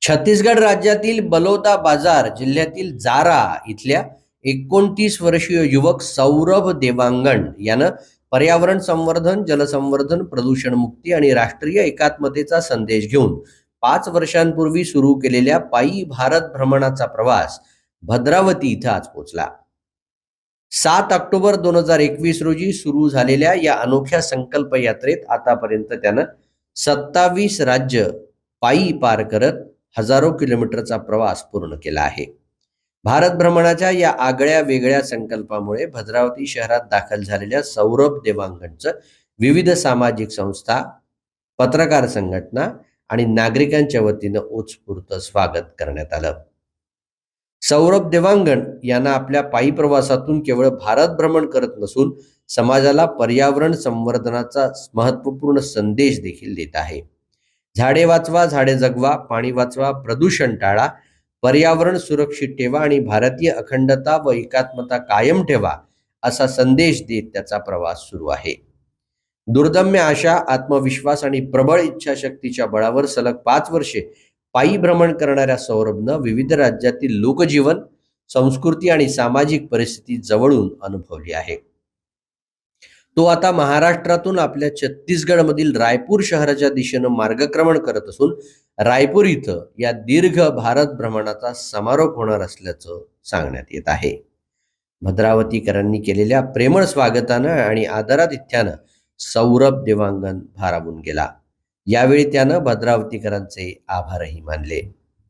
छत्तीसगड राज्यातील बलौदा बाजार जिल्ह्यातील जारा इथल्या 29 वर्षीय युवक सौरभ देवांगण यानं पर्यावरण संवर्धन, जलसंवर्धन, प्रदूषण मुक्ती आणि राष्ट्रीय एकात्मतेचा संदेश घेऊन 5 वर्षांपूर्वी सुरू केलेल्या पायी भारत भ्रमणाचा प्रवास भद्रावती इथं आज पोहोचला. 7 ऑक्टोबर 2021 रोजी सुरू झालेल्या या अनोख्या संकल्प यात्रेत आतापर्यंत त्यानं 27 राज्य पायी पार करत हजारो किलोमीटरचा प्रवास पूर्ण केला आहे. भारत भ्रमणाच्या या आगळ्या वेगळ्या संकल्पामुळे भद्रावती शहरात दाखल झालेल्या सौरभ देवांगणचं विविध सामाजिक संस्था, पत्रकार संघटना आणि नागरिकांच्या वतीनं उत्स्फूर्त स्वागत करण्यात आलं. सौरभ देवांगण यांना आपल्या पायी प्रवासातून केवळ भारत भ्रमण करत नसून समाजाला पर्यावरण संवर्धनाचा महत्त्वपूर्ण संदेश देखील देत आहे. झाडे वाचवा, झाडे जगवा, पाणी वाचवा, प्रदूषण टाळा, पर्यावरण सुरक्षित ठेवा आणि भारतीय अखंडता व एकात्मता कायम ठेवा असा संदेश देत त्याचा प्रवास सुरू आहे. दुर्दम्य आशा, आत्मविश्वास आणि प्रबळ इच्छाशक्तीच्या बळावर सलग 5 वर्षे पायी भ्रमण करणाऱ्या सौरभनं विविध राज्यातील लोकजीवन, संस्कृती आणि सामाजिक परिस्थिती जवळून अनुभवली आहे. तो आता महाराष्ट्रातून आपल्या छत्तीसगडमधील रायपूर शहराच्या दिशेनं मार्गक्रमण करत असून रायपूर इथं या दीर्घ भारत भ्रमणाचा समारोप होणार असल्याचं सांगण्यात येत आहे. भद्रावतीकरांनी केलेल्या प्रेमळ स्वागतानं आणि आदरातिथ्यानं सौरभ देवांगण भारावून गेला. यावेळी त्यानं भद्रावतीकरांचे आभारही मानले.